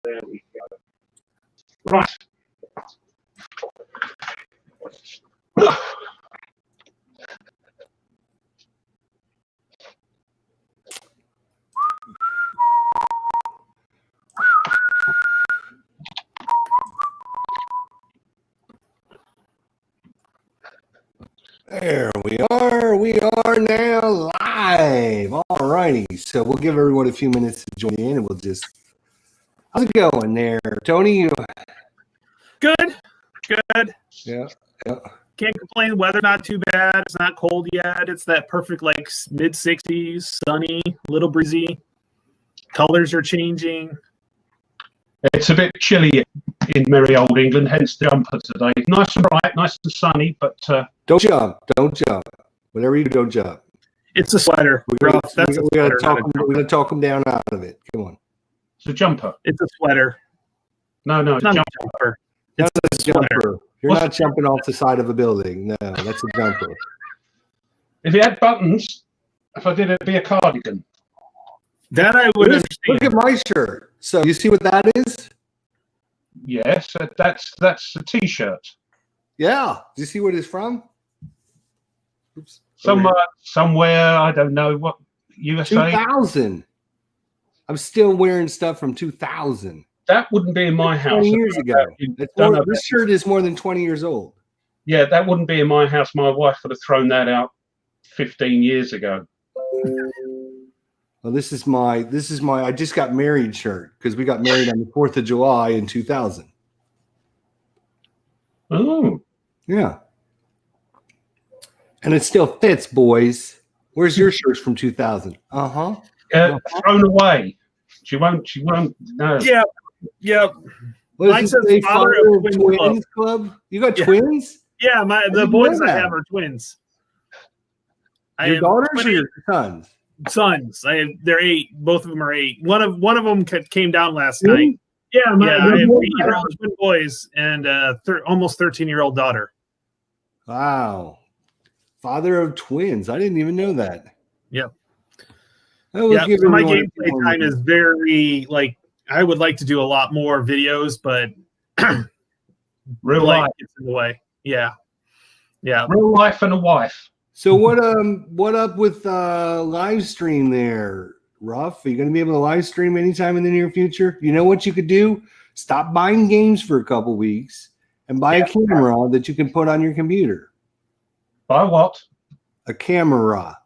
There we go. Right. There we are. We are now live. All righty. So we'll give everyone a few minutes to join in, and we'll just. How's it going there, Tony? Good. Good. Yeah. Yeah. Can't complain. Weather not too bad. It's not cold yet. It's that perfect like mid 60s, sunny, little breezy. Colors are changing. It's a bit chilly in merry old England, hence the jumper today. Nice and bright, nice and sunny, but Don't jump. Don't jump. Whatever you do, don't jump. It's a sweater. We Ralph, got that's a to sweater, talk. not a We got to talk them down out of it. Come on. it's a jumper. It's a sweater. No, It's not jumper. a jumper. That's It's a a sweater. jumper. You're not jumping off the side of a building. No, that's a jumper. If it had buttons, if I did, it'd be a cardigan. That I would understand. Look at my shirt. So you see what that is? Yes, that's a t-shirt. Yeah. Do you see what it's from? Oops. Somewhere, I don't know what, USA. 2000. I'm still wearing stuff from 2000. That wouldn't be in my house. 20 years ago. This shirt is more than 20 years old. Yeah, that wouldn't be in my house. My wife would have thrown that out 15 years ago. Well, this is my I just got married shirt because we got married on the 4th of July in 2000. Oh. Yeah. And it still fits, boys. Where's your shirts from 2000? Uh-huh. Thrown away. She won't, no. Yeah. Yep. Mine says father of twins club. You got Yeah. twins? Yeah, the didn't boys know I that. have are twins. Your daughters or your sons? Sons. They're 8. Both of them are 8. One of them came down last Really? night. Yeah, I have boys 8-year-old twin boys and almost 13-year-old daughter. Wow. Father of twins. I didn't even know that. Yep. Yeah, So my gameplay time is very like I would like to do a lot more videos, but Real life life. gets in the way. Yeah. Yeah. Real life and a wife. So what up with live stream there, Ruff? Are you going to be able to live stream anytime in the near future? You know what you could do? Stop buying games for a couple weeks and buy a camera that you can put on your computer. Buy what? A camera.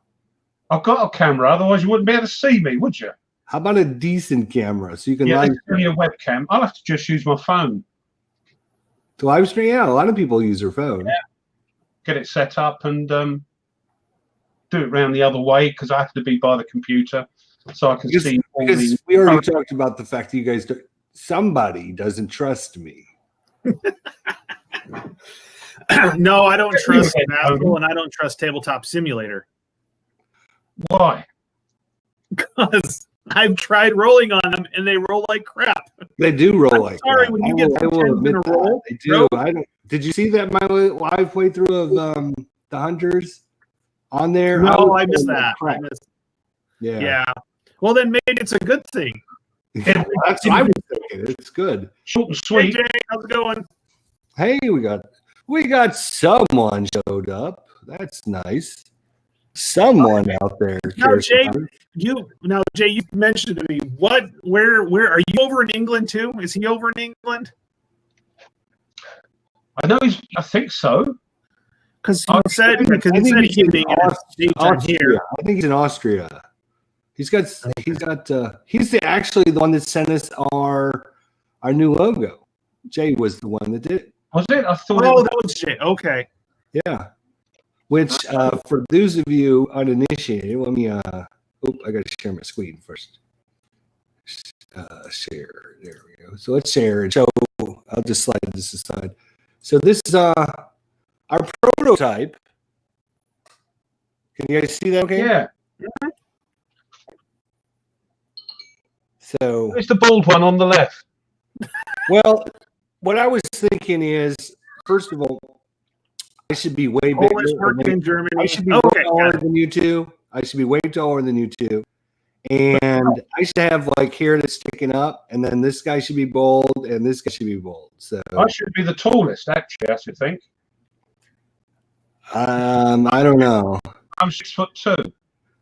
I've got a camera, otherwise you wouldn't be able to see me, would you? How about a decent camera so you can Yeah, live it's only a webcam. I'll have to just use my phone. to live stream? Yeah, a lot of people use their phone. Yeah. Get it set up and do it round the other way because I have to be by the computer so I can see all Because the. we already talked about the fact that you guys somebody doesn't trust me. No, I don't trust Apple and I don't trust Tabletop Simulator. Why? Because I've tried rolling on them and they roll like crap. They do roll like sorry, that. when you get I will 10 admit in a that. roll, They do. I don't. Did you see that my live playthrough of the Hunters on there? No, I missed that. Yeah. Well, then maybe it's a good thing. That's what I was thinking. It's good. Short and Hey, sweet. Jay, how's it going? Hey, we got someone showed up. That's nice. Someone out there. Now, cares Jay, about it. Jay, you mentioned to me where are you over in England too? Is he over in England? I know I think so. Because he said I think he's he's being in Austria. here. I think he's in Austria. He's actually the one that sent us our new logo. Jay was the one that did it. Was it? I thought. Oh, that was Jay. Okay. Yeah. Which for those of you uninitiated, let me I gotta share my screen first. Share. There we go. So let's share it. So I'll just slide this aside. So this is our prototype. Can you guys see that okay? Yeah. So It's the bald one on the left. well, what I was thinking is, first of all, I should be way bigger. Polish working in Germany. I should be way taller than you two. I should be way taller than you two. And I should have like hair that's sticking up, and then this guy should be bald, and this guy should be bald. So I should be the tallest, actually, I should think. I don't know. I'm 6'2".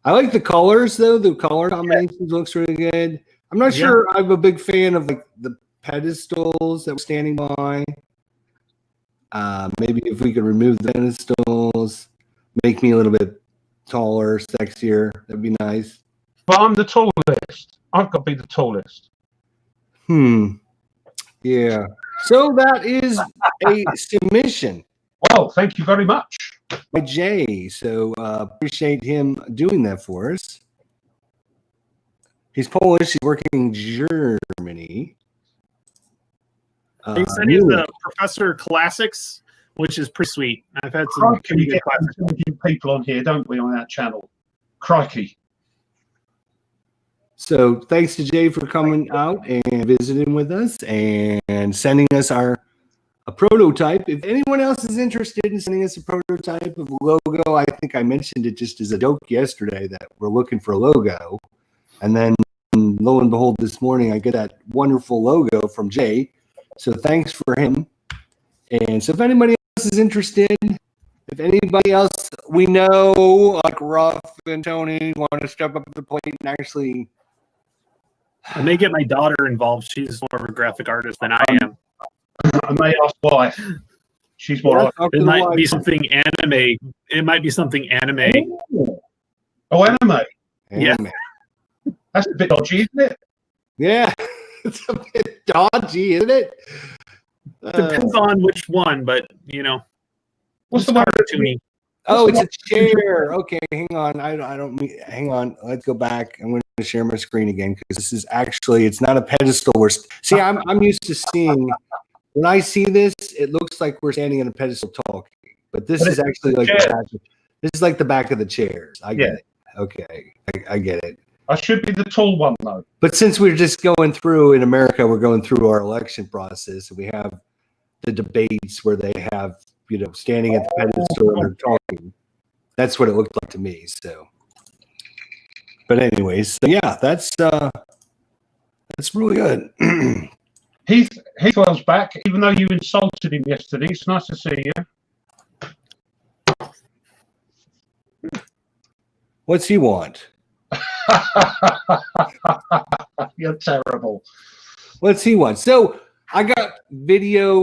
I like the colors though. The color combinations looks really good. I'm not sure I'm a big fan of like the pedestals that we're standing by. Maybe if we could remove the pedestals, make me a little bit taller, sexier, that'd be nice. But I'm the tallest. I've got to be the tallest. Yeah. So that is a submission Well, thank you very much. by Jay. So appreciate him doing that for us. He's Polish. He's working in Germany. He said he's the Professor Classics, which is pretty sweet. I've had some Crikey, we get people on here, don't we, on that channel? Crikey. So thanks to Jay for coming out and visiting with us and sending us a prototype. If anyone else is interested in sending us a prototype of a logo, I think I mentioned it just as a joke yesterday that we're looking for a logo. And then lo and behold, this morning I get that wonderful logo from Jay. So thanks for him. And so if anybody else is interested, if anybody else we know, like Ruff and Tony, want to step up to the plate and actually... I may get my daughter involved. She's more of a graphic artist than I am. I may ask why. She's more like... It might be something anime. It might be something anime. Oh, anime. Yeah. That's a bit dodgy, isn't it? Yeah. It's a bit dodgy, isn't it? Depends on which one, but you know. What's the one? Cartoony. Oh, it's a chair. Okay, hang on. I don't mean. Hang on. Let's go back. I'm going to share my screen again because this is actually. It's not a pedestal. See, I'm used to seeing. When I see this, it looks like we're standing on a pedestal talking, but this is actually like this is like the back of the chairs. I get it. Okay, I get it. I should be the tall one though. But since we're just going through in America, we're going through our election process, and we have the debates where they have, you know, standing at the pedestal and they're talking. That's what it looked like to me. So, but anyways, so yeah, that's really good. Heathwell's back, even though you insulted him yesterday. It's nice to see you. What's he want? You're terrible. What's he want? So I got video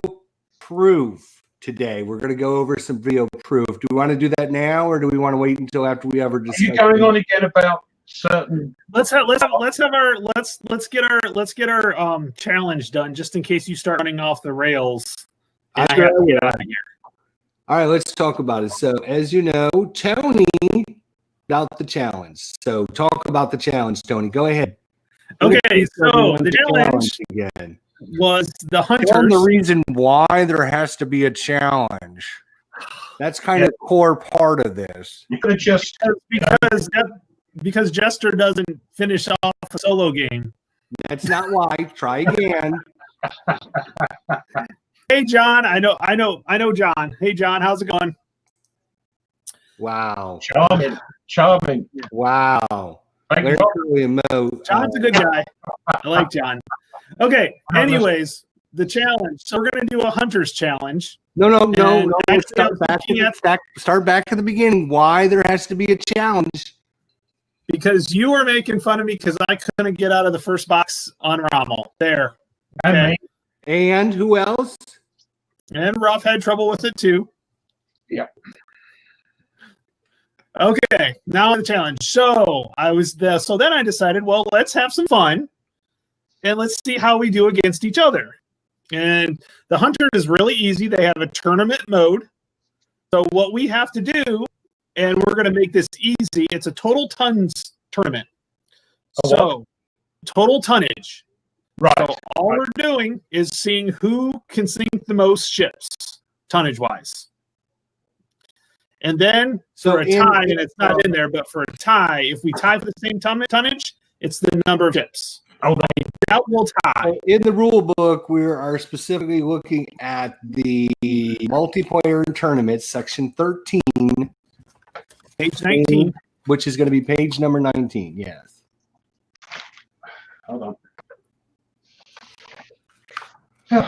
proof today. We're going to go over some video proof. Do we want to do that now, or do we want to wait until after we ever discuss? Are you going on again about certain? Let's get our challenge done, just in case you start running off the rails. And I have to get out of here. All right, let's talk about it. So, as you know, Tony about the challenge. So, talk about the challenge, Tony. Go ahead. Okay, so the challenge again was the hunters. Tell them the reason why there has to be a challenge. That's kind of core part of this. You could just because Jester doesn't finish off a solo game. That's not why. Try again. Hey John, I know John. Hey John, how's it going? Wow. Charming. Wow. Thank you. John's a good guy. I like John. Okay. Anyways, the challenge. So we're gonna do a hunter's challenge. No. Start back at the beginning. Why there has to be a challenge? Because you were making fun of me because I couldn't get out of the first box on Rommel. There. Okay. And who else? And Ruff had trouble with it too. Yeah. Okay, now the challenge. So then I decided, well, let's have some fun and let's see how we do against each other. And the hunter is really easy. They have a tournament mode. So what we have to do, and we're going to make this easy, it's a total tons tournament. So total tonnage. Right. So all we're doing is seeing who can sink the most ships, tonnage-wise. And then for a tie, and it's not in there, but for a tie, if we tie for the same tonnage, it's the number of ships. That will tie. In the rule book, we are specifically looking at the multiplayer tournament, section 13. Page 19. Which is going to be page number 19, yes. Hold on.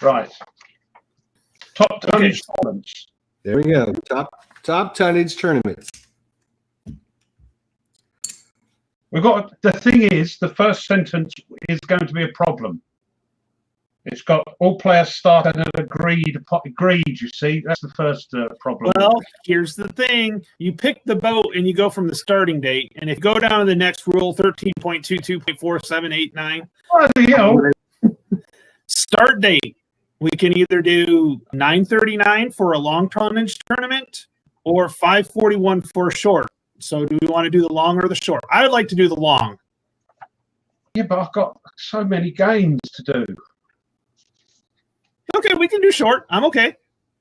Right. Top tonnage tournaments. There we go. Top tonnage tournaments. We've got, the thing is, the first sentence is going to be a problem. It's got all players start at an agreed, you see. That's the first problem. Well, here's the thing. You pick the boat and you go from the starting date. And if you go down to the next rule, 13.22.4789, start date. We can either do 9:39 for a long tonnage tournament or 5:41 for a short. So do we want to do the long or the short? I would like to do the long. Yeah, but I've got so many games to do. Okay, we can do short. I'm okay.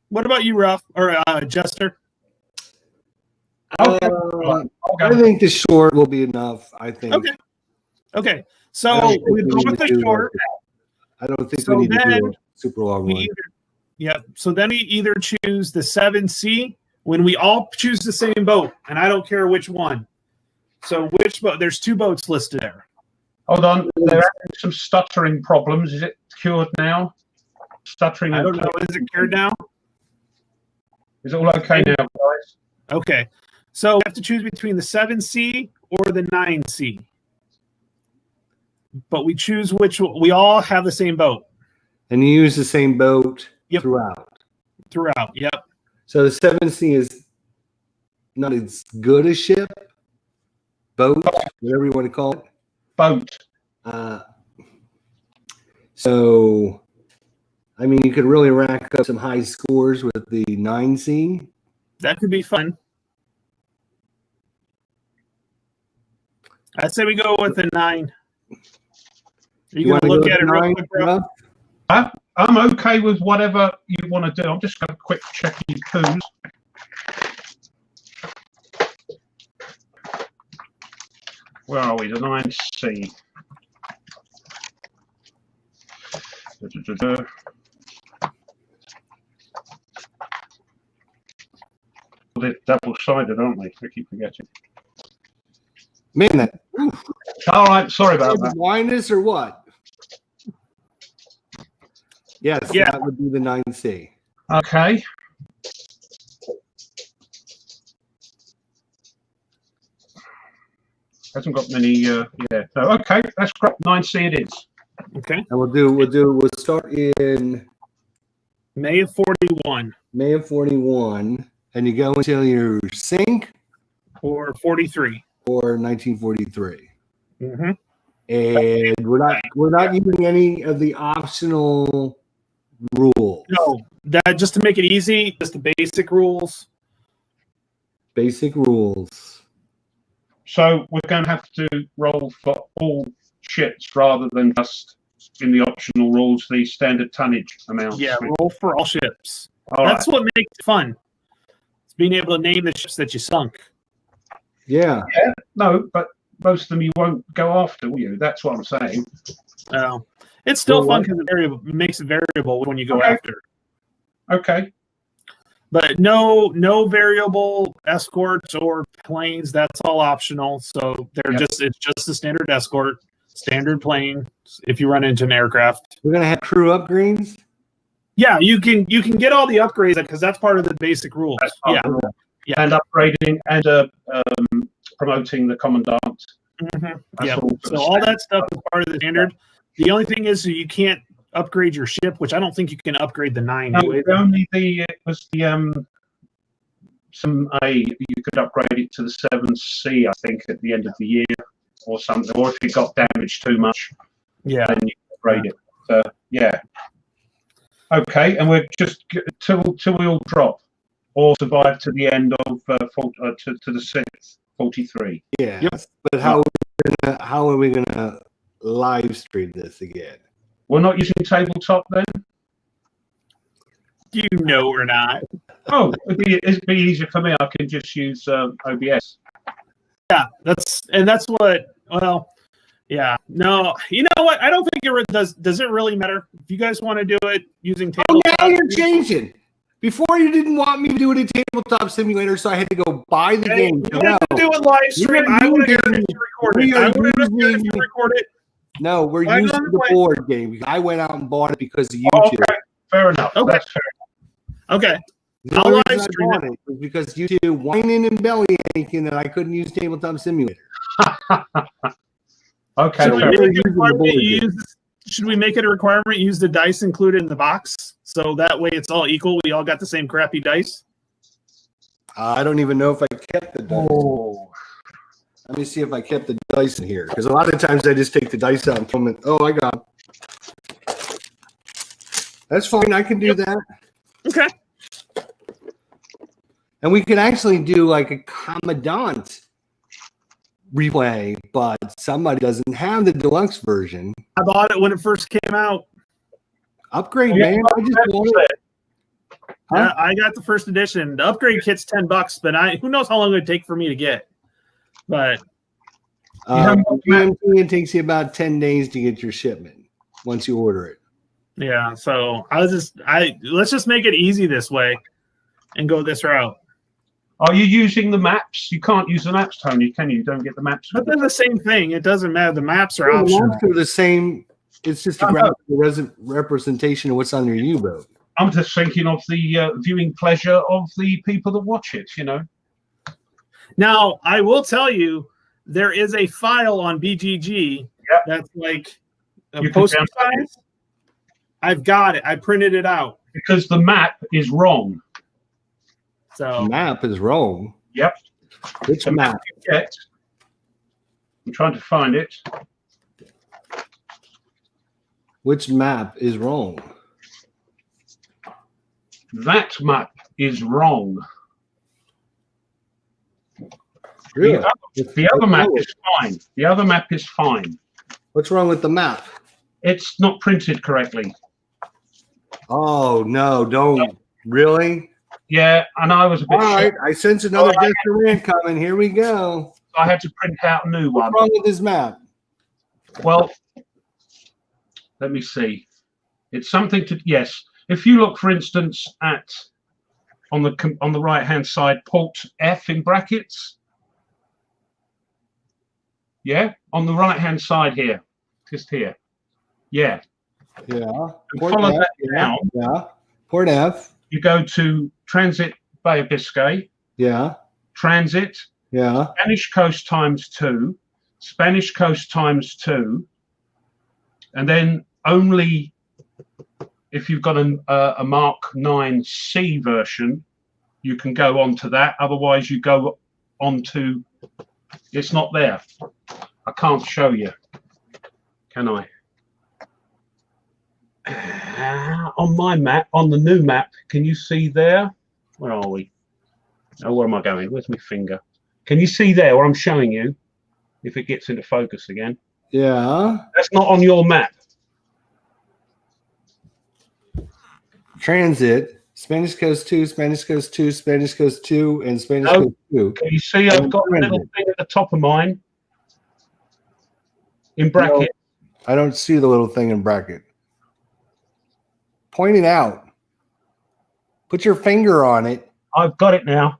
What about you, Ruff or Jester? I think the short will be enough. I think. Okay. So we go with the short. I don't think we need to do a super long one. So then we either choose the 7C when we all choose the same boat, and I don't care which one. So which boat? There's 2 boats listed there. Hold on. They're having some stuttering problems. Is it cured now? Stuttering. I don't know. Is it cured now? Is it all okay now, guys? Okay. So we have to choose between the 7C or the 9C. But we choose which one. We all have the same boat. And you use the same boat throughout. Yep. So the 7C is not as good a ship, boat, whatever you want to call it. Boat. So, I mean, you could really rack up some high scores with the 9C. That could be fun. I'd say we go with the 9. You want to look at it real quick, bro? I'm okay with whatever you want to do. I'm just going to quick check your coos. Where are we? The 9C. They're double-sided, aren't they? I keep forgetting. Man, all right, sorry about that. Blindness or what? Yes, that would be the 9C. Okay. Hasn't got many. No, okay, that's great. 9C it is. Okay. And we'll start in May of 41. May of 41, and you go until your sink or 43 or 1943. Mm-hmm. And we're not using any of the optional rules. No, that just to make it easy, just the basic rules. Basic rules. So we're going to have to roll for all ships rather than just in the optional rules, the standard tonnage amounts. Yeah, roll for all ships. That's what makes it fun. It's being able to name the ships that you sunk. Yeah. No, but most of them you won't go after, will you? That's what I'm saying. Oh, it's still fun because it makes it variable when you go after. Okay. But no variable escorts or planes. That's all optional. So it's just the standard escort, standard plane. If you run into an aircraft, we're gonna have crew upgrades. Yeah, you can get all the upgrades because that's part of the basic rules. Yeah, and upgrading and promoting the commandant. Mm-hmm. Yeah, so all that stuff is part of the standard. The only thing is you can't upgrade your ship, which I don't think you can upgrade the 9. No, only you could upgrade it to the 7C, I think, at the end of the year or something. Or if it got damaged too much, then you upgrade it. So okay, and we're just till we all drop or survive to the end of to the 6th 43. Yeah. Yep. But how are we gonna live stream this again? We're not using tabletop then? We're not. Oh, it'd be easier for me. I can just use OBS. Yeah, that's what. Well, yeah. No, you know what? I don't think it does. Does it really matter if you guys want to do it using tabletop? Oh, now you're changing. Before you didn't want me to do it in Tabletop Simulator, so I had to go buy the game. You have to do it live stream. I would have given it to record it. I would have given it to record it. No, we're using the board game. I went out and bought it because of YouTube. Okay, fair enough. Okay. That's fair. Okay. The only reason I bought it was because YouTube whining and belly aching that I couldn't use Tabletop Simulator. Okay. Should we make it a requirement? Use the dice included in the box, so that way it's all equal. We all got the same crappy dice. I don't even know if I kept the dice. Oh. Let me see if I kept the dice in here, because a lot of times I just take the dice out and throw them in. Oh, I got them. That's fine. I can do that. Okay. And we could actually do like a Commandant replay, but somebody doesn't have the deluxe version. I bought it when it first came out. Upgrade, man. I just want it. Huh? I got the first edition. The upgrade kit's $10, but who knows how long it would take for me to get. But it takes you about 10 days to get your shipment once you order it. Yeah, so let's just make it easy this way and go this route. Are you using the maps? You can't use the maps, Tony, can you? You don't get the maps. But they're the same thing. It doesn't matter. The maps are optional. The maps are the same. It's just a graphical representation of what's on your U-boat. I'm just thinking of the viewing pleasure of the people that watch it, you know. Now, I will tell you, there is a file on BGG that's like a poster size. I've got it. I printed it out. Because the map is wrong. So the map is wrong. Yep. Which map? I'm trying to find it. Which map is wrong? That map is wrong. Really? The other map is fine. The other map is fine. What's wrong with the map? It's not printed correctly. Oh, no, don't. Really? Yeah, and I was a bit All right, I sense another rant coming. Here we go. I had to print out a new one. What's wrong with this map? Well, let me see. It's something to, yes. If you look, for instance, at on the right-hand side, port F in brackets. Yeah, on the right-hand side here, just here. Yeah. Yeah. Follow that down. Yeah. Port F. You go to Transit Bay of Biscay. Yeah. Transit. Yeah. Spanish Coast ×2. Spanish Coast ×2. And then only if you've got a Mark 9C version, you can go on to that. Otherwise, you go on to, it's not there. I can't show you, can I? On my map, on the new map, can you see there? Where are we? Oh, where am I going? Where's my finger? Can you see there where I'm showing you? If it gets into focus again. Yeah. That's not on your map. Transit, Spanish Coast 2, Spanish Coast 2, Spanish Coast 2, and Spanish Coast 2. Can you see I've got a little thing at the top of mine in bracket? No, I don't see the little thing in bracket. Point it out. Put your finger on it. I've got it now.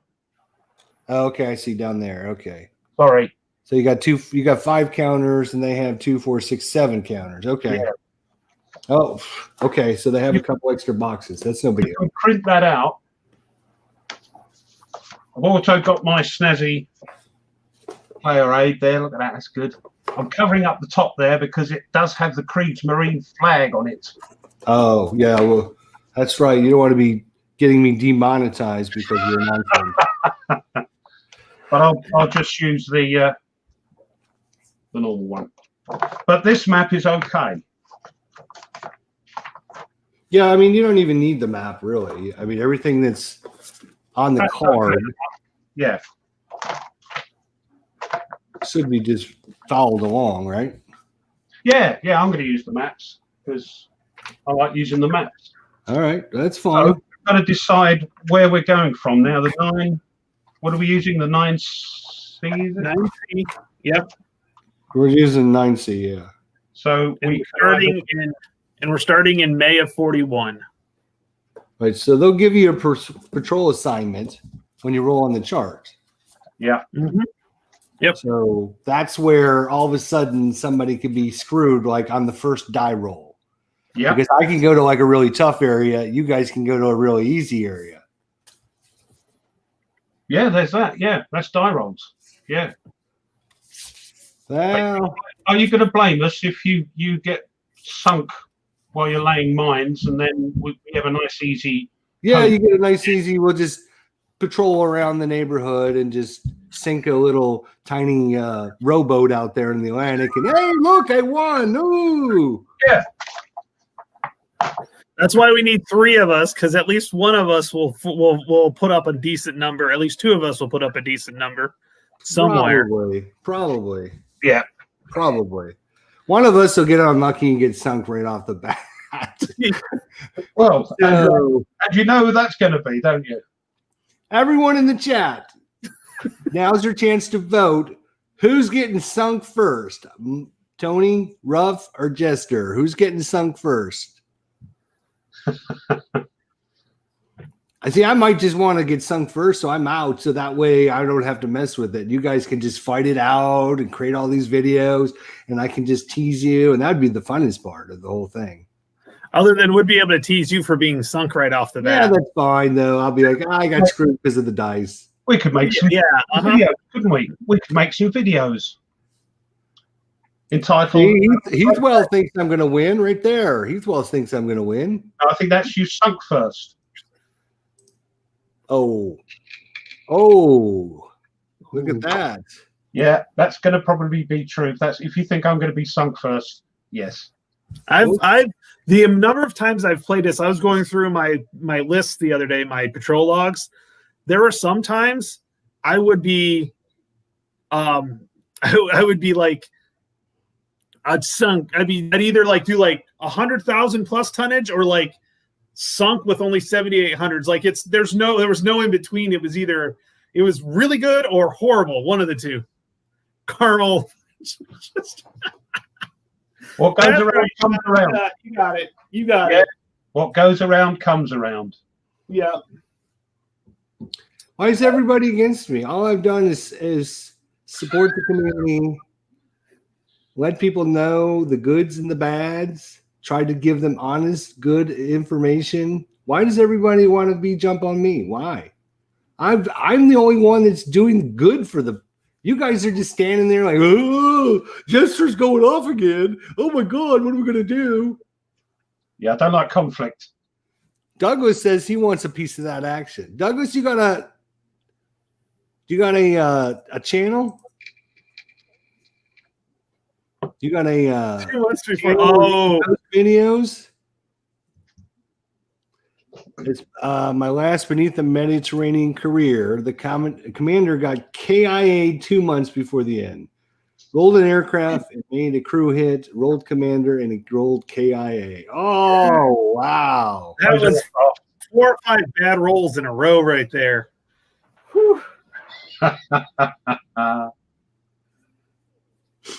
Okay, I see down there. Okay. Sorry. So you got 5 counters, and they have 2, 4, 6, 7 counters. Okay. Yeah. Oh, okay. So they have a couple extra boxes. That's no big deal. You can print that out. I've also got my snazzy player aid there. Look at that. That's good. I'm covering up the top there because it does have the Kriegsmarine flag on it. Oh, yeah. Well, that's right. You don't want to be getting me demonetized because you're a non-fan. But I'll just use the normal one. But this map is okay. Yeah, I mean, you don't even need the map, really. I mean, everything that's on the card should be just followed along, right? Yeah, I'm going to use the maps because I like using the maps. All right, that's fine. So we've got to decide where we're going from now. The 9, what are we using? The 9C? 9C, yep. We're using 9C, yeah. So we're starting in May of 41. Right. So they'll give you a patrol assignment when you roll on the chart. Yeah. Mm-hmm. Yep. So that's where all of a sudden somebody could be screwed, like on the first die roll. Yeah. Because I can go to like a really tough area. You guys can go to a really easy area. Yeah, there's that. Yeah, that's die rolls. Yeah. Well, Are you going to blame us if you get sunk while you're laying mines, and then we have a nice easy? yeah, you get a nice easy. We'll just patrol around the neighborhood and just sink a little tiny rowboat out there in the Atlantic. And hey, look, I won! Ooh! Yeah. That's why we need 3 of us, because at least one of us will put up a decent number. At least 2 of us will put up a decent number somewhere. Probably. Yeah. Probably. One of us will get unlucky and get sunk right off the bat. Well, So, and you know who that's going to be, don't you? everyone in the chat, now's your chance to vote. Who's getting sunk first? Tony, Ruff, or Jester? Who's getting sunk first? I see. I might just want to get sunk first, so I'm out. So that way, I don't have to mess with it. You guys can just fight it out and create all these videos, and I can just tease you, and that'd be the funnest part of the whole thing. Other than would be able to tease you for being sunk right off the Yeah, bat. that's fine though. I'll be like, I got screwed because of the dice. We could make some Uh-huh. videos, couldn't we? We could make some videos entitled. See, Heathwell thinks I'm going to win right there. Heathwell thinks I'm going to win. I think that's you sunk first. Oh, look at that. Yeah, that's going to probably be true. That's if you think I'm going to be sunk first. Yes. I've the number of times I've played this, I was going through my list the other day, my patrol logs. There were some times I would be I would be like I'd either like do like 100,000 plus tonnage or like sunk with only 7,800s. Like there was no in between. It was really good or horrible, one of the two. Carmel. What goes around comes around. You got it. What goes around comes around. Yeah. Why is everybody against me? All I've done is support the community, let people know the goods and the bads, try to give them honest, good information. Why does everybody want to jump on me? Why? I'm the only one that's doing good for the. You guys are just standing there like, oh, Jester's going off again. Oh my God, what are we gonna do? Yeah, I don't like conflict. Douglas says he wants a piece of that action. Douglas, you got a channel? You got a 2 months before. videos? It's my last Beneath the Mediterranean career. The commander got KIA 2 months before the end. Rolled an aircraft and made a crew hit. Rolled commander and it rolled KIA. Oh wow! That was 4 or 5 bad rolls in a row right there. Whew.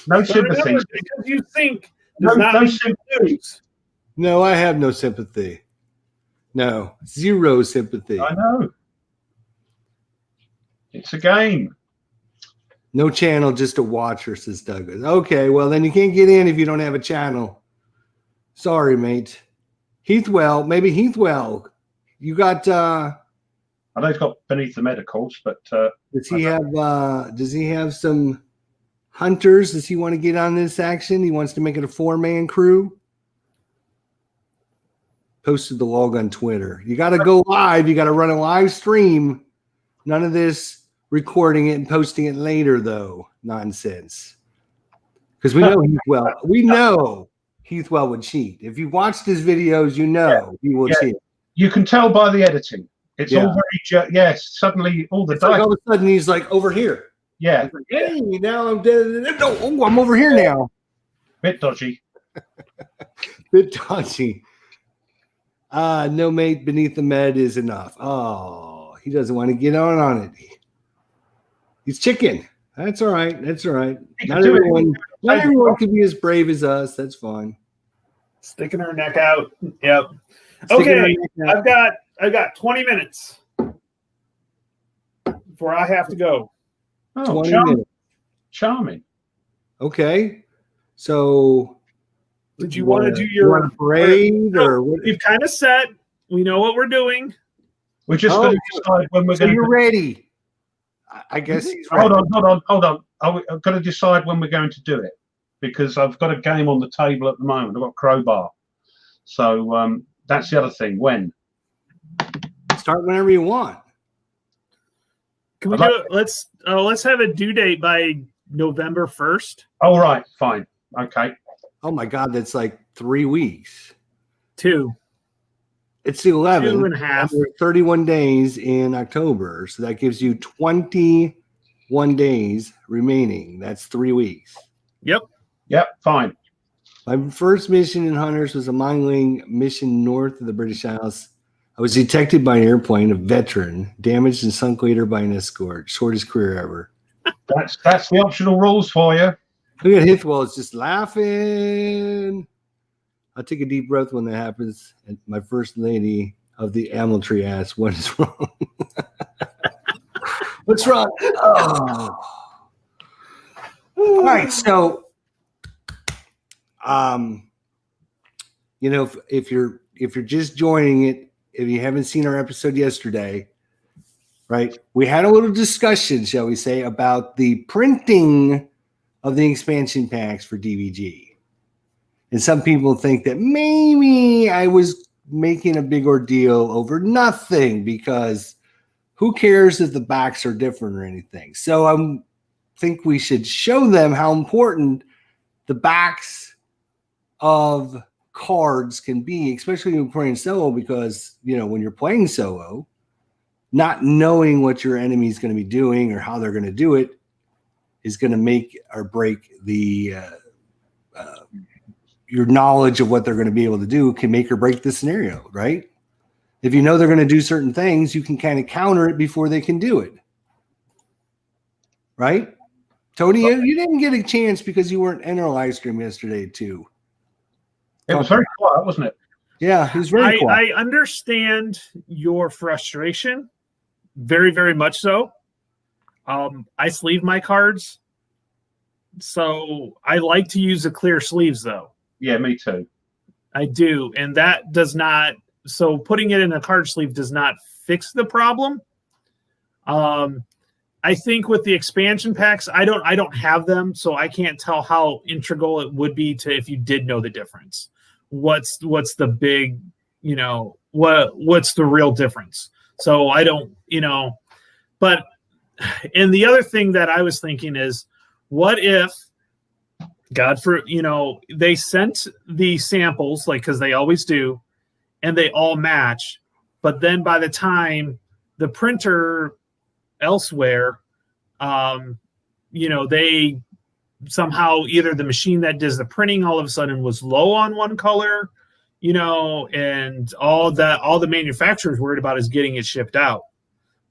No sympathy. Because you think No sympathy. No, I have no sympathy. No, zero sympathy. I know. It's a game. No channel, just a watcher, says Douglas. Okay, well, then you can't get in if you don't have a channel. Sorry, mate. Heathwell, maybe Heathwell. You got I know he's got Beneath the Medicals, but does he have some hunters? Does he want to get on this action? He wants to make it a 4-man crew. Posted the log on Twitter. You got to go live. You got to run a live stream. None of this recording it and posting it later, though. Nonsense. Because we know Heathwell. We know Heathwell would cheat. If you watched his videos, you know he will cheat. You can tell by the editing. It's all very yes. Suddenly, all the dice. Like all of a sudden, he's like over here. Yeah. Like, hey, now I'm dead. No, I'm over here now. Bit dodgy. Bit dodgy. No, mate, Beneath the Med is enough. Oh, he doesn't want to get on it. He's chicken. That's all right. That's all right. Not everyone can be as brave as us. That's fine. Sticking her neck out. Yep. Okay, I've got I got 20 minutes before I have to go. Oh, 20 charming. minutes. Charming. Okay. So Did you want to do your want a parade or what? We've kind of set. We know what we're doing. We're just Oh, going to decide when we're So going you're to. ready. I guess he's ready. Hold on. I'm going to decide when we're going to do it because I've got a game on the table at the moment. I've got Crowbar. So that's the other thing. When? Start whenever you want. Can we do it? Let's have a due date by November 1st. Oh, right. Fine. Okay. Oh my God, that's like 3 weeks. 2. It's the 11th. 2.5. There are 31 days in October, so that gives you 21 days remaining. That's 3 weeks. Yep. Fine. My first mission in Hunters was a mining mission north of the British Isles. I was detected by an airplane, a veteran, damaged and sunk later by an escort. Shortest career ever. That's the optional rules for you. Look at Hithwell is just laughing. I'll take a deep breath when that happens. And my first lady of the Amel tree asks, "What is wrong?" What's wrong? Oh. All right, so you know, if you're just joining it, if you haven't seen our episode yesterday, right? We had a little discussion, shall we say, about the printing of the expansion packs for DVG. And some people think that maybe I was making a big ordeal over nothing because who cares if the backs are different or anything? So I think we should show them how important the backs of cards can be, especially when you're playing solo, because, you know, when you're playing solo, not knowing what your enemy is going to be doing or how they're going to do it is going to make or break the your knowledge of what they're going to be able to do can make or break the scenario, right? If you know they're going to do certain things, you can kind of counter it before they can do it. Right? Tony, you didn't get a chance because you weren't in our live stream yesterday, too. It was very quiet, wasn't it? Yeah, he was very quiet. I understand your frustration. Very, very much so. I sleeve my cards. So I like to use the clear sleeves, though. Yeah, me too. I do. And that does not, so putting it in a card sleeve does not fix the problem. I think with the expansion packs, I don't have them, so I can't tell how integral it would be to if you did know the difference. What's the big, you know, what's the real difference? So I don't, you know, but, and the other thing that I was thinking is, what if, God for, you know, they sent the samples, like, because they always do, and they all match, but then by the time the printer elsewhere, you know, they somehow either the machine that does the printing all of a sudden was low on one color, you know, and all the manufacturer's worried about is getting it shipped out.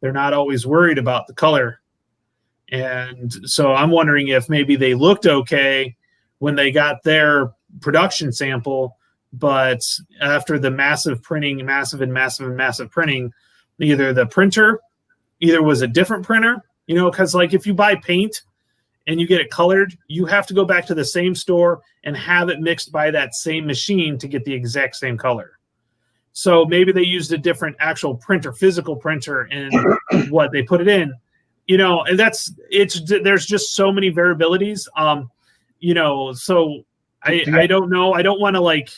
They're not always worried about the color. And so I'm wondering if maybe they looked okay when they got their production sample, but after the massive printing, massive printing, either the printer was a different printer, you know, because like if you buy paint and you get it colored, you have to go back to the same store and have it mixed by that same machine to get the exact same color. So maybe they used a different actual printer, physical printer, in what they put it in, you know, and there's just so many variabilities. You know, so I don't know. I don't want to like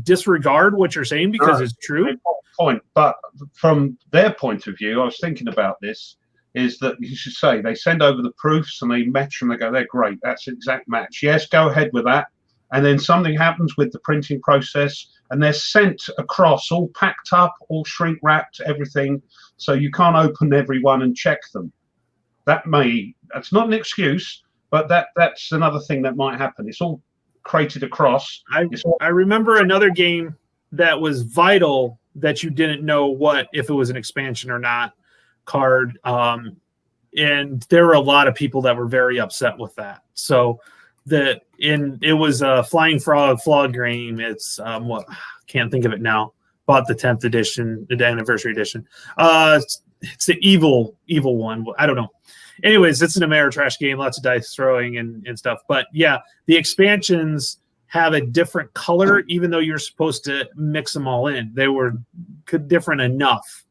disregard what you're saying because it's true. Point, but from their point of view, I was thinking about this, is that you should say they send over the proofs and they match them, they go, they're great, that's an exact match. Yes, go ahead with that. And then something happens with the printing process and they're sent across all packed up, all shrink wrapped, everything. So you can't open every one and check them. That's not an excuse, but that's another thing that might happen. It's all crated across. I remember another game that was vital that you didn't know if it was an expansion or not card. And there were a lot of people that were very upset with that. So it was a Flying Frog game. It's can't think of it now. bought the 10th edition, the anniversary edition. It's the evil one. I don't know. Anyways, it's an Ameritrash game, lots of dice throwing and stuff. But yeah, the expansions have a different color, even though you're supposed to mix them all in. They were different enough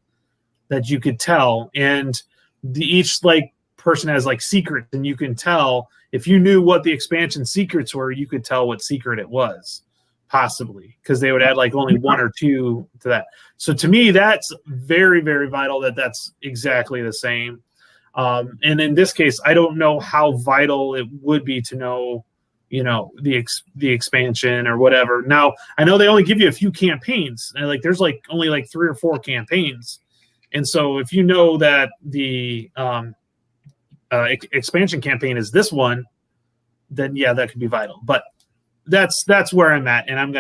that you could tell. And each like person has like secrets, and you can tell if you knew what the expansion secrets were, you could tell what secret it was, possibly, because they would add like only one or two to that. So to me, that's very, very vital that that's exactly the same. And in this case, I don't know how vital it would be to know, you know, the expansion or whatever. Now, I know they only give you a few campaigns, and like there's like only like 3 or 4 campaigns. And so if you know that the expansion campaign is this one, then yeah, that could be vital. But that's where I'm at, and I'm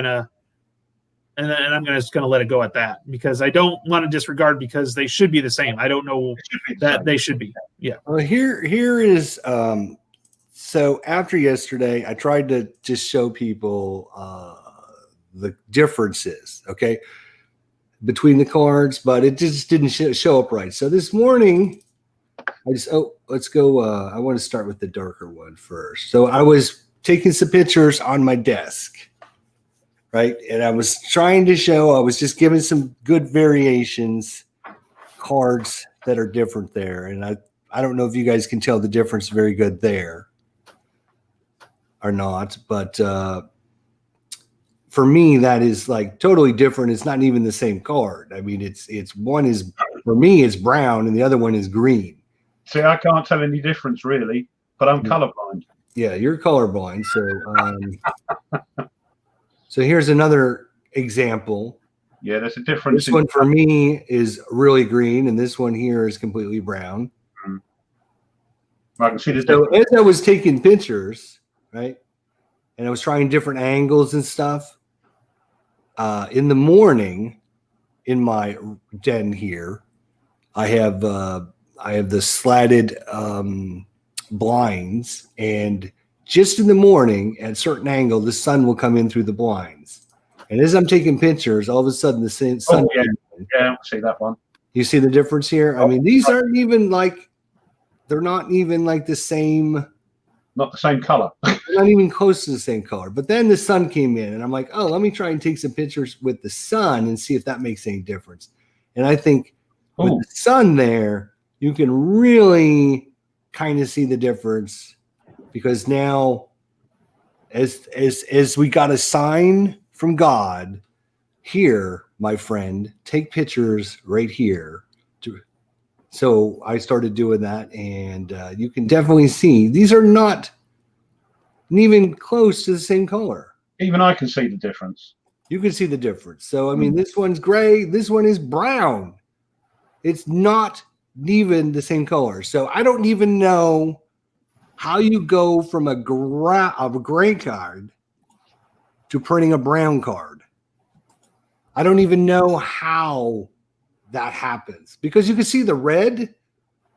just gonna let it go at that, because I don't want to disregard, because they should be the same. I don't know that they should be. Yeah. Well, here is so after yesterday, I tried to just show people the differences, okay, between the cards, but it just didn't show up right. So this morning, let's go. I want to start with the darker one first. So I was taking some pictures on my desk, right? And I was trying to show, I was just giving some good variations, cards that are different there. And I don't know if you guys can tell the difference very good there or not, but for me, that is like totally different. It's not even the same card. I mean, it's one is, for me, it's brown and the other one is green. See, I can't tell any difference really, but I'm colorblind. Yeah, you're colorblind. So, so here's another example. Yeah, there's a difference. This one for me is really green, and this one here is completely brown. I can see the So difference. as I was taking pictures, right, and I was trying different angles and stuff, in the morning, in my den here, I have the slatted blinds, and just in the morning at a certain angle, the sun will come in through the blinds. And as I'm taking pictures, all of a sudden the sun. Oh, yeah, I see that one. You see the difference here? I mean, these aren't even like, they're not even like the same. Not the same color. Not even close to the same color. But then the sun came in, and I'm like, oh, let me try and take some pictures with the sun and see if that makes any difference. And I think with the sun there, you can really kind of see the difference, because now as we got a sign from God here, my friend, take pictures right here. So I started doing that, and you can definitely see these are not even close to the same color. Even I can see the difference. You can see the difference. So, I mean, this one's gray. This one is brown. It's not even the same color. So I don't even know how you go from a gray card to printing a brown card. I don't even know how that happens, because you can see the red,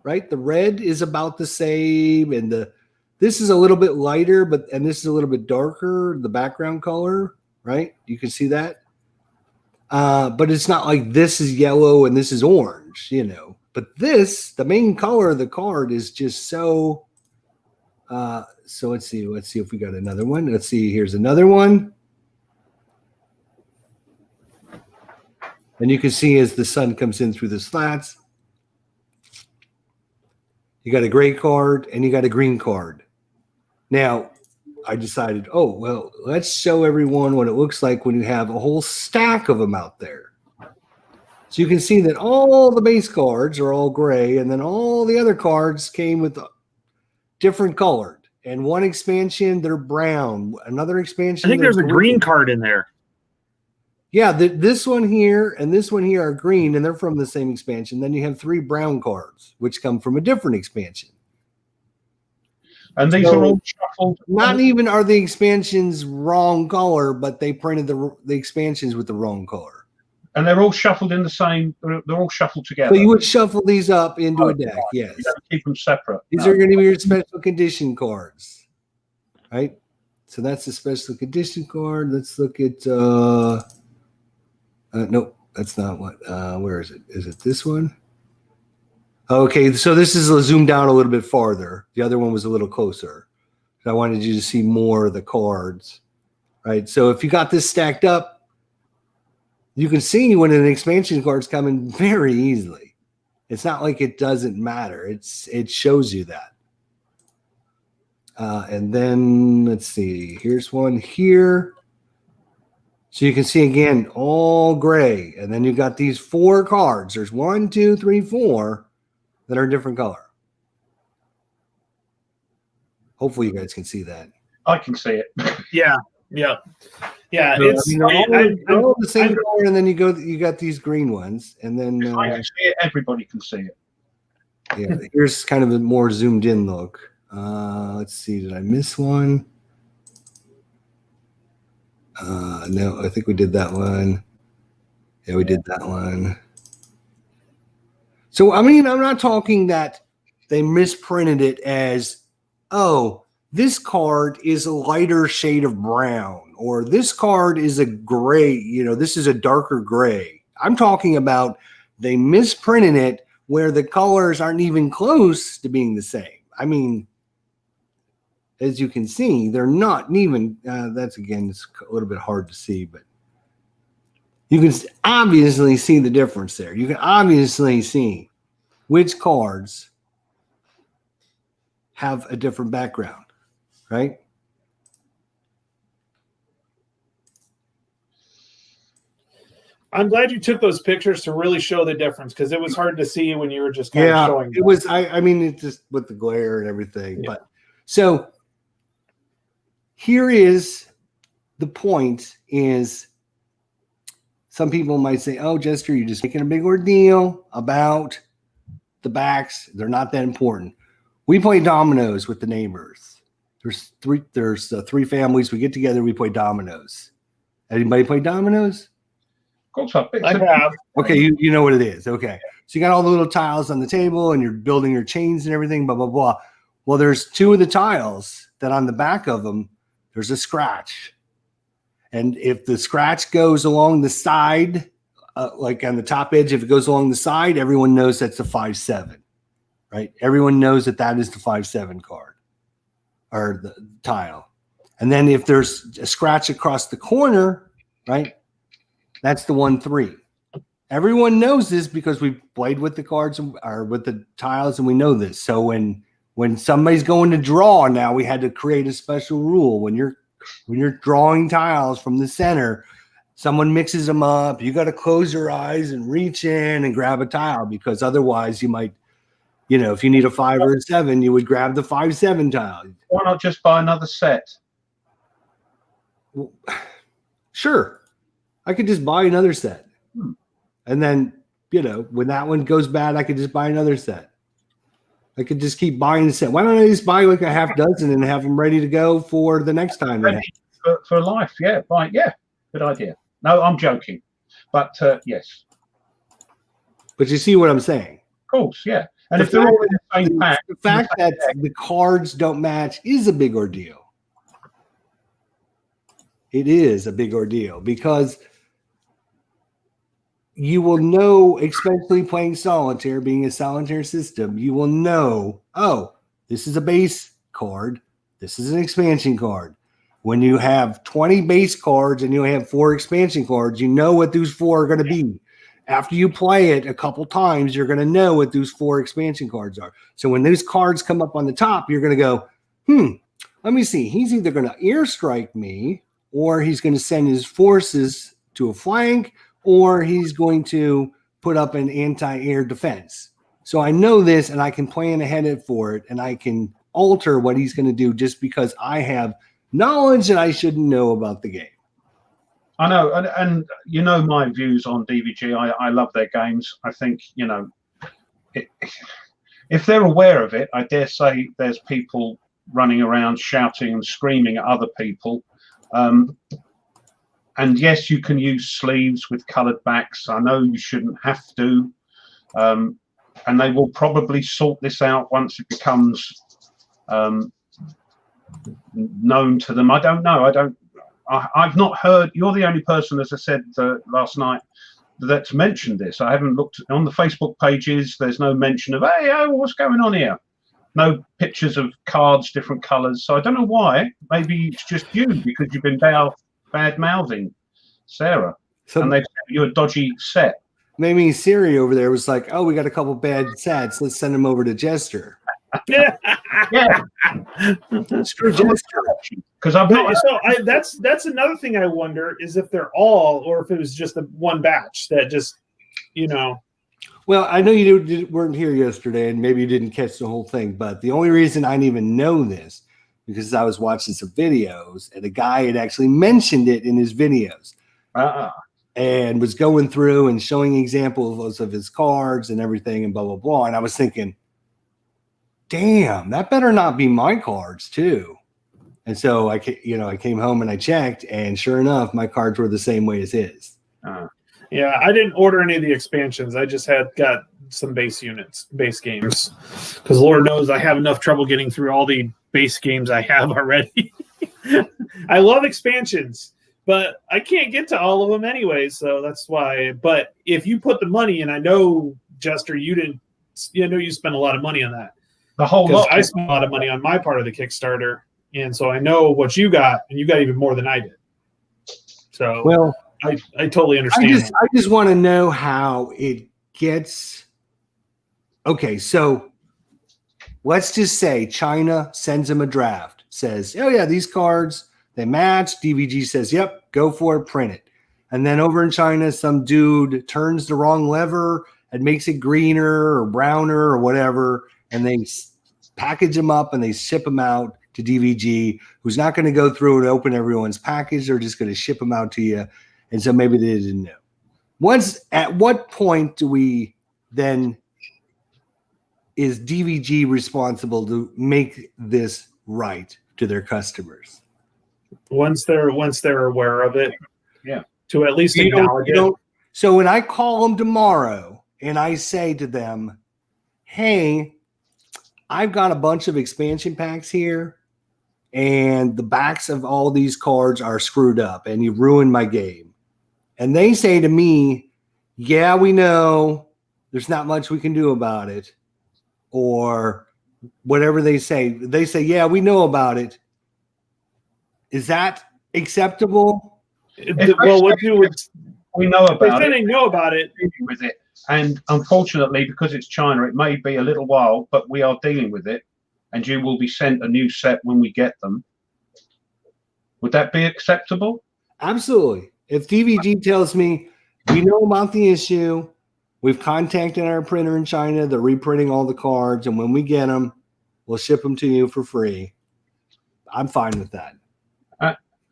right? The red is about the same, and this is a little bit lighter, and this is a little bit darker, the background color, right? You can see that. But it's not like this is yellow and this is orange, you know. But this, the main color of the card is just so. So let's see if we got another one. Let's see. Here's another one. And you can see as the sun comes in through the slats, you got a gray card and you got a green card. Now, I decided, oh, well, let's show everyone what it looks like when you have a whole stack of them out there. So you can see that all the base cards are all gray, and then all the other cards came with different colored. And one expansion, they're brown. Another expansion, I think there's a green card in there. Yeah, this one here and this one here are green, and they're from the same expansion. Then you have 3 brown cards, which come from a different expansion. And these are all shuffled. Not even are the expansions wrong color, but they printed the expansions with the wrong color. And they're all shuffled in the same. They're all shuffled together. So you would shuffle these up into a deck. Yes. You don't keep them separate. These are going to be your special condition cards, right? So that's the special condition card. Let's look at. Nope. that's not what. Where is it? Is it this one? Okay, so this is zoomed down a little bit farther. The other one was a little closer. I wanted you to see more of the cards, right? So if you got this stacked up, you can see when an expansion card's coming very easily. It's not like it doesn't matter. It shows you that. And then let's see. Here's one here. So you can see again all gray, and then you got these 4 cards. There's 1, 2, 3, 4 that are a different color. Hopefully you guys can see that. I can see it. Yeah. So, It's they're all the same color, and then you got these green ones, and then I can see it. Everybody can see it. yeah. Here's kind of a more zoomed in look. Let's see. Did I miss one? No, I think we did that one. Yeah, we did that one. So, I mean, I'm not talking that they misprinted it as, oh, this card is a lighter shade of brown, or this card is a gray, this is a darker gray. I'm talking about they misprinted it where the colors aren't even close to being the same. I mean, as you can see, they're not even, that's again, it's a little bit hard to see, but you can obviously see the difference there. You can obviously see which cards have a different background, right? I'm glad you took those pictures to really show the difference, because it was hard to see when you were just kind of showing. It was. I mean, it just with the glare and everything. Yeah. But so here is the point: is some people might say, "Oh, Jester, you're just making a big ordeal about the backs. They're not that important." We play dominoes with the neighbors. There's three families. We get together. We play dominoes. Anybody play dominoes? Of course, I have. Okay, you know what it is. Okay. So you got all the little tiles on the table and you're building your chains and everything, blah, blah, blah. Well, there's 2 of the tiles that on the back of them, there's a scratch. And if the scratch goes along the side, like on the top edge, if it goes along the side, everyone knows that's a 5-7, right? Everyone knows that is the 5-7 card or the tile. And then if there's a scratch across the corner, right? That's the 1-3. Everyone knows this because we played with the cards or with the tiles, and we know this. So when somebody's going to draw now, we had to create a special rule. When you're drawing tiles from the center, someone mixes them up. You got to close your eyes and reach in and grab a tile, because otherwise you might, if you need a 5 or a 7, you would grab the 5-7 tile. Why not just buy another set? Well, sure. I could just buy another set. And then, when that one goes bad, I could just buy another set. I could just keep buying the set. Why don't I just buy like a half dozen and have them ready to go for the next time? For life, yeah. Right, yeah. Good idea. No, I'm joking. But, yes. But you see what I'm saying? Of course, yeah. And if they're all in the same pack. The fact that the cards don't match is a big ordeal. It is a big ordeal because you will know, especially playing solitaire, being a solitaire system, you will know, oh, this is a base card. This is an expansion card. When you have 20 base cards and you have 4 expansion cards, you know what those 4 are going to be. After you play it a couple times, you're going to know what those 4 expansion cards are. So when those cards come up on the top, you're going to go, let me see. He's either going to airstrike me, or he's going to send his forces to a flank, or he's going to put up an anti-air defense. So I know this, and I can plan ahead for it, and I can alter what he's going to do just because I have knowledge that I shouldn't know about the game. I know, and my views on DVG. I love their games. I think, if they're aware of it, I dare say there's people running around shouting and screaming at other people. And yes, you can use sleeves with coloured backs. I know you shouldn't have to. And they will probably sort this out once it becomes known to them. I don't know. I've not heard. You're the only person, as I said last night, that's mentioned this. I haven't looked on the Facebook pages. There's no mention of, hey, oh, what's going on here? No pictures of cards, different colours. So I don't know why. Maybe it's just you because you've been bad mouthing Sarah, and they've sent you a dodgy set. Maybe Siri over there was like, "Oh, we got a couple bad sets. Let's send them over to Jester." Yeah. Screw Jester. Because I've not. That's another thing I wonder is if they're all, or if it was just one batch that just, Well, I know you weren't here yesterday, and maybe you didn't catch the whole thing. But the only reason I didn't even know this because I was watching some videos, and a guy had actually mentioned it in his videos. And was going through and showing examples of his cards and everything and blah, blah, blah. And I was thinking, damn, that better not be my cards too. And so I came home and I checked, and sure enough, my cards were the same way as his. Yeah, I didn't order any of the expansions. I just got some base games. Because Lord knows I have enough trouble getting through all the base games I have already. I love expansions. But I can't get to all of them anyway, so that's why. But if you put the money, and I know, Jester, you spent a lot of money on that. The whole lot. I spent a lot of money on my part of the Kickstarter, and so I know what you got, and you got even more than I did. So, well, I totally understand. I just want to know how it gets. Okay, so let's just say China sends him a draft, says, "Oh yeah, these cards." They match. DVG says, yep, go for it, print it. And then over in China, some dude turns the wrong lever and makes it greener or browner or whatever. And they package them up and they ship them out to DVG, who's not going to go through and open everyone's package. They're just going to ship them out to you. And so maybe they didn't know. At what point do we then, is DVG responsible to make this right to their customers? Once they're aware of it, yeah, to at least acknowledge it. So when I call them tomorrow and I say to them, "Hey, I've got a bunch of expansion packs here, and the backs of all these cards are screwed up, and you ruined my game," and they say to me, "Yeah, we know. There's not much we can do about it," or whatever they say, "Yeah, we know about it." Is that acceptable? Well, what you would we know about it. They know about it with it, and unfortunately, because it's China, it may be a little while, but we are dealing with it, and you will be sent a new set when we get them. Would that be acceptable? Absolutely. If DVG tells me we know about the issue, we've contacted our printer in China, they're reprinting all the cards, and when we get them, we'll ship them to you for free. I'm fine with that.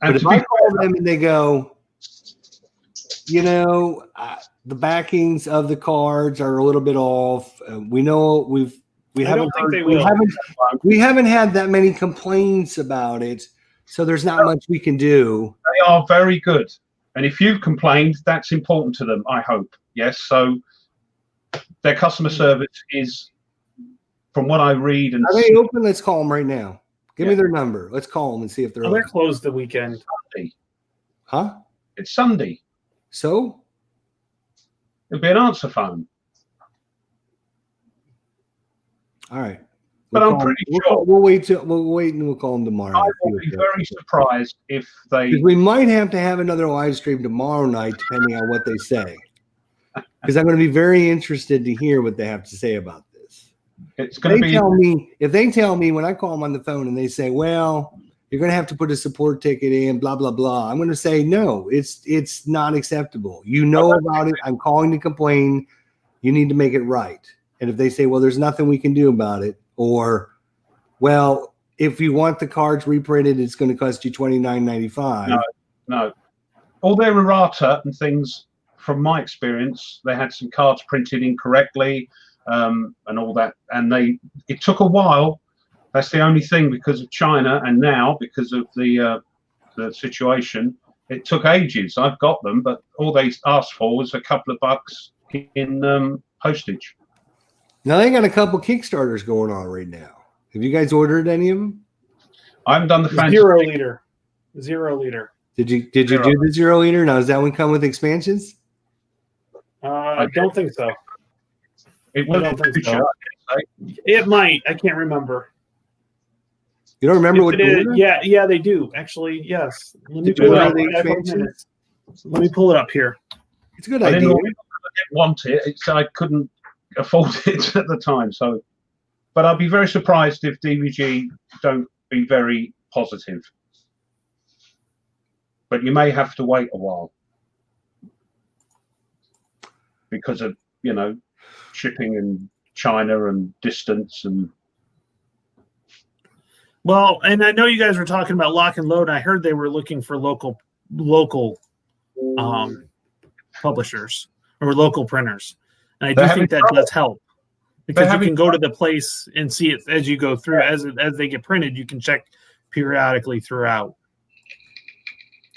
But if I call them and they go, the backings of the cards are a little bit off. We know we haven't had that many complaints about it, so there's not much we can do. They are very good, and if you've complained, that's important to them. I hope, yes. So their customer service is, from what I read, and are they open? Let's call them right now. Give me their number. Let's call them and see if they're open. They're closed the weekend. Sunday. Huh? It's Sunday. So? It'll be an answer phone. All right. But I'm pretty sure. We'll wait and we'll call them tomorrow. I will be very surprised if they... Because we might have to have another live stream tomorrow night, depending on what they say. Because I'm going to be very interested to hear what they have to say about this. It's going to be. If they tell me when I call them on the phone and they say, "Well, you're going to have to put a support ticket in," blah blah blah, I'm going to say, "No, it's not acceptable. You know about it. I'm calling to complain. You need to make it right." And if they say, "Well, there's nothing we can do about it," or, "Well, if you want the cards reprinted, it's going to cost you $29.95." No. All their errata and things, from my experience, they had some cards printed incorrectly. And all that, and it took a while. That's the only thing, because of China, and now because of the situation, it took ages. I've got them, but all they asked for was a couple of bucks in postage. Now they got a couple Kickstarters going on right now. Have you guys ordered any of them? I haven't done the fancy 0 liter. 0 liter. Did you do the 0 liter? Now does that one come with expansions? I don't think so. It will in the future. It might. I can't remember. You don't remember what? Yeah, they do actually. Yes. Let me pull it up here. It's a good idea. I didn't want it, so I couldn't afford it at the time. So, but I'd be very surprised if DVG don't be very positive. But you may have to wait a while because of shipping and China and distance and. Well, and I know you guys were talking about Lock and Load. And I heard they were looking for local publishers or local printers, and I do think that does help because you can go to the place and see it as you go through. As they get printed, you can check periodically throughout.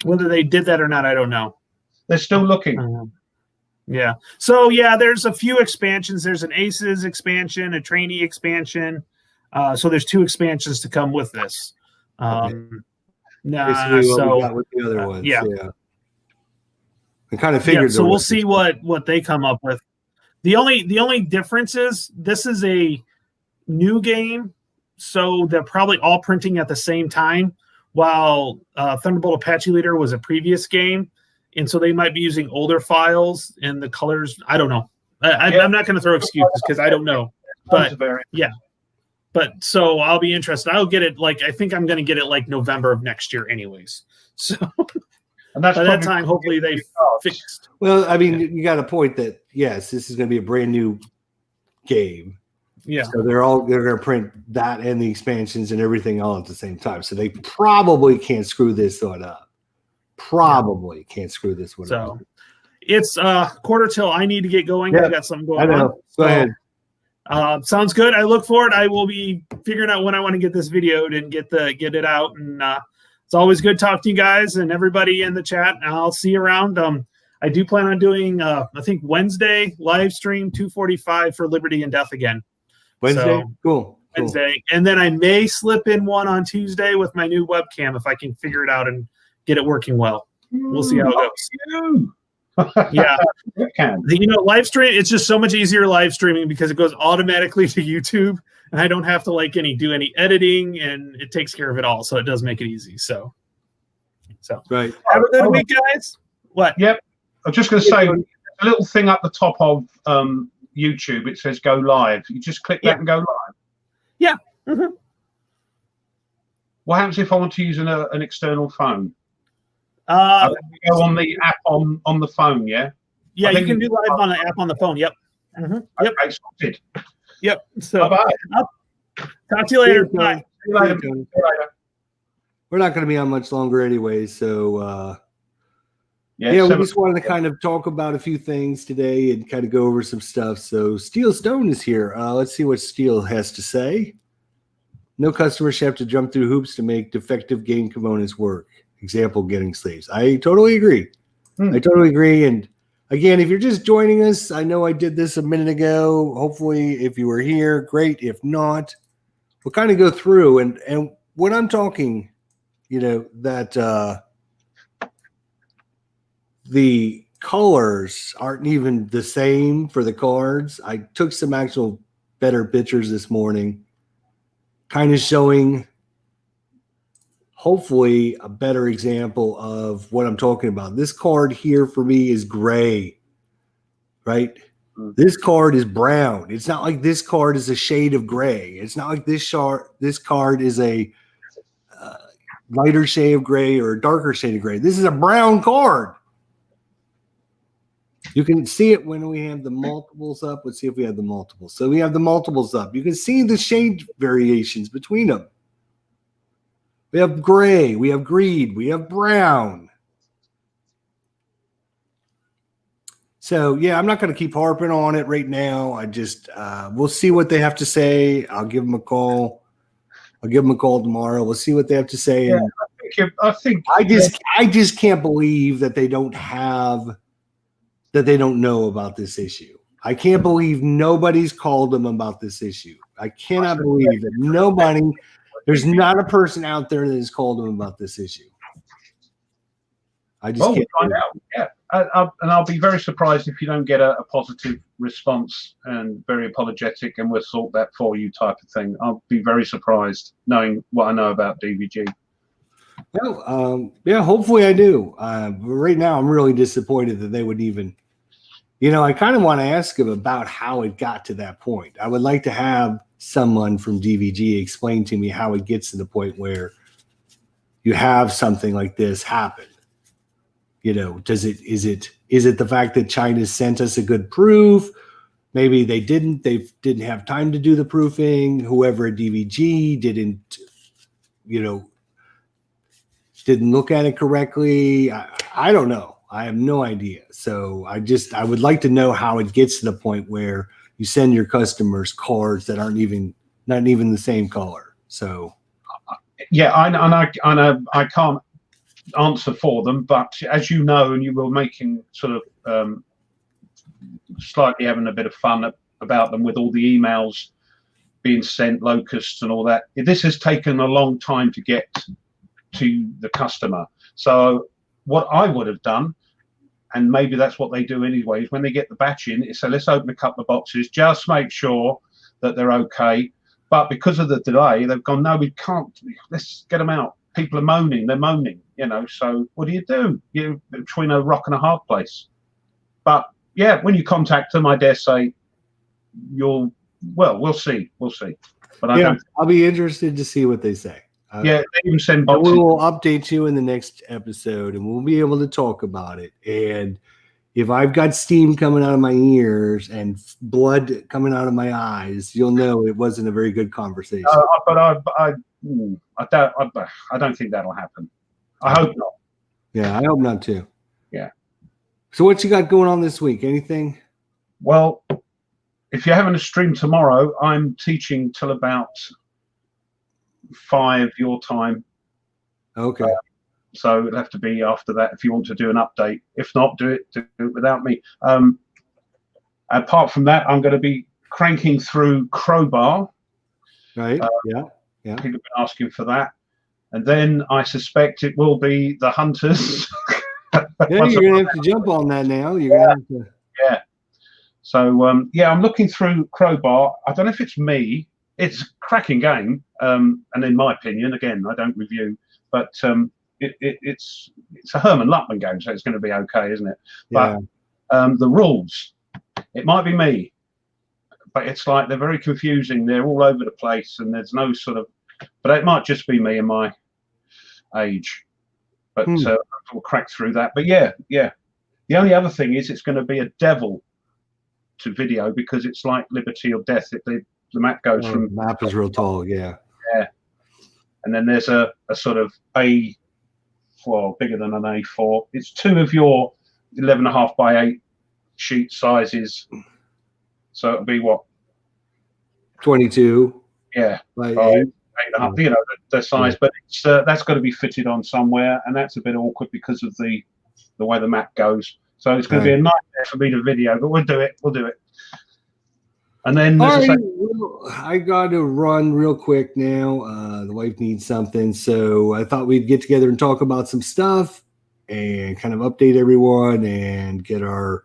Whether they did that or not, I don't know. They're still looking. Yeah. So yeah, there's a few expansions. There's an Aces expansion, a Trainee expansion. So there's 2 expansions to come with this. With the other ones. Yeah. I kind of figured. Yeah, so we'll see what they come up with. The only difference is this is a new game, so they're probably all printing at the same time. While Thunderbolt Apache Leader was a previous game, and so they might be using older files and the colors. I don't know. I'm not going to throw excuses because I don't know. But yeah. But so I'll be interested. I'll get it I think I'm going to get it November of next year, anyways. So and that's by that time, hopefully they fixed. Well, I mean, you got a point that yes, this is going to be a brand new game. Yeah. So they're going to print that and the expansions and everything all at the same time. So they probably can't screw this one up. Can't screw this one up. So it's quarter till I need to get going. I got something going on. Go ahead. Sounds good. I look forward. I will be figuring out when I want to get this videoed and get it out. And it's always good talking to you guys and everybody in the chat. I'll see you around. I do plan on doing I think Wednesday live stream 2:45 for Liberty and Death again. Wednesday, cool. Wednesday, and then I may slip in one on Tuesday with my new webcam if I can figure it out and get it working well. We'll see how it goes. Yeah, live stream. It's just so much easier live streaming because it goes automatically to YouTube, and I don't have to do any editing, and it takes care of it all. So it does make it easy. So right. Have a good week, guys. What? Yep. I'm just going to say a little thing up the top of YouTube. It says go live. You just click that and go live. Yeah. Mm-hmm. What happens if I want to use an external phone? Go on the app on the phone, yeah? Yeah, you can do live on the app on the phone. Yep. Mm-hmm. Yep. Okay, sorted. Yep. So bye-bye. Talk to you later. Bye. See you later. We're not going to be on much longer anyway, so we just wanted to kind of talk about a few things today and kind of go over some stuff. So Steel Stone is here. Let's see what Steel has to say. No customer should have to jump through hoops to make defective game components work. Example, getting sleeves. I totally agree. I totally agree. And again, if you're just joining us, I know I did this a minute ago. Hopefully, if you were here, great. If not, we'll kind of go through. And when I'm talking, that the colors aren't even the same for the cards. I took some actual better pictures this morning, kind of showing hopefully a better example of what I'm talking about. This card here for me is gray, right? This card is brown. It's not like this card is a shade of gray. It's not like this card is a lighter shade of gray or a darker shade of gray. This is a brown card. You can see it when we have the multiples up. Let's see if we have the multiples. So we have the multiples up. You can see the shade variations between them. We have gray, we have green, we have brown. So, yeah, I'm not going to keep harping on it right now. I just, we'll see what they have to say. I'll give them a call. I'll give them a call tomorrow. We'll see what they have to say. Yeah, I just can't believe that they don't know about this issue. I can't believe nobody's called them about this issue. I cannot believe that there's not a person out there that has called them about this issue. I just can't find out. Yeah, and I'll be very surprised if you don't get a positive response and very apologetic, and we'll sort that for you type of thing. I'll be very surprised knowing what I know about DVG. Well, yeah, hopefully I do. But right now, I'm really disappointed that they would even, I kind of want to ask them about how it got to that point. I would like to have someone from DVG explain to me how it gets to the point where you have something like this happen. Is it the fact that China sent us a good proof? Maybe they didn't have time to do the proofing. Whoever at DVG didn't look at it correctly. I don't know. I have no idea. So I would like to know how it gets to the point where you send your customers cards that not even the same color. So yeah, I can't answer for them, but as you know, and you were making sort of slightly having a bit of fun about them with all the emails being sent, locusts and all that. This has taken a long time to get to the customer. So what I would have done, and maybe that's what they do anyway, is when they get the batch in, is say, let's open a couple of boxes, just make sure that they're okay. But because of the delay, they've gone, no, we can't, let's get them out. People are moaning, they're moaning, so what do? You're between a rock and a hard place. But yeah, when you contact them, I dare say we'll see. But I'll be interested to see what they say. Yeah, they even send boxes. We will update you in the next episode, and we'll be able to talk about it. And if I've got steam coming out of my ears and blood coming out of my eyes, you'll know it wasn't a very good conversation. But I don't think that'll happen. I hope not. Yeah, I hope not too. Yeah. So what you got going on this week? Anything? Well, if you're having a stream tomorrow, I'm teaching till about 5 your time. Okay. So it'll have to be after that if you want to do an update. If not, do it without me. Apart from that, I'm going to be cranking through Crowbar. Right. Yeah. People have been asking for that. And then I suspect it will be the Hunters. Yeah, you're going to have to jump on that now. You're going to have to. Yeah. So, I'm looking through Crowbar. I don't know if it's me. It's a cracking game. And in my opinion, again, I don't review, but it's a Herman Luttman game, so it's going to be okay, isn't it? Yeah. But the rules, it might be me, but it's like they're very confusing. They're all over the place, and there's no sort of. But it might just be me and my age. But we'll crack through that. But yeah. The only other thing is it's going to be a devil to video because it's like Liberty or Death. The map goes from. The map is real tall, yeah. Yeah. And then there's a sort of bigger than an A4. It's 2 of your 11.5 by 8 sheet sizes. So it'll be what? 22. Yeah. By 8.5, the size, but it's, that's got to be fitted on somewhere, and that's a bit awkward because of the way the map goes. So it's going to be a nightmare for me to video, but we'll do it. And then I got to run real quick now. The wife needs something, so I thought we'd get together and talk about some stuff and kind of update everyone and get our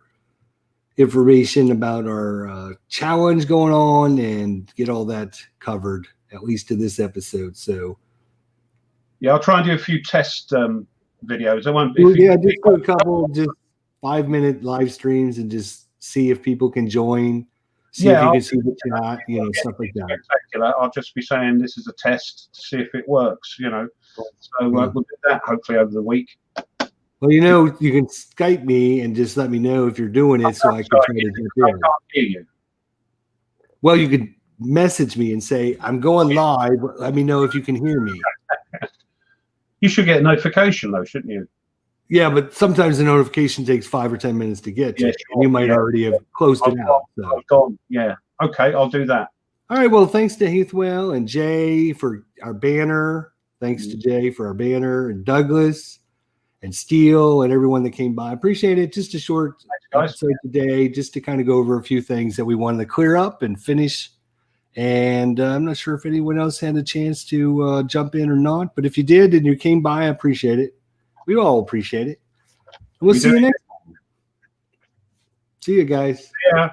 information about our challenge going on and get all that covered, at least to this episode. So yeah, I'll try and do a few test videos. I won't. Just do a couple, just 5-minute live streams and just see if people can join. See if you can see the chat, stuff like that. Spectacular. I'll just be saying this is a test to see if it works, So we'll do that hopefully over the week. Well, you can Skype me and just let me know if you're doing it so I can try to jump in. I can't hear you. Well, you could message me and say, I'm going live. Let me know if you can hear me. You should get a notification, though, shouldn't you? Yeah, but sometimes the notification takes 5 or 10 minutes to get to. And you might already have closed it out. I've gone. Yeah. Okay, I'll do that. All right. Well, thanks to Heathwell and Jay for our banner. Thanks to Jay for our banner and Douglas and Steele and everyone that came by. Appreciate it. Just a short episode today, just to kind of go over a few things that we wanted to clear up and finish. And I'm not sure if anyone else had a chance to jump in or not, but if you did and you came by, I appreciate it. We all appreciate it. We'll see you next time. See you guys. Yeah.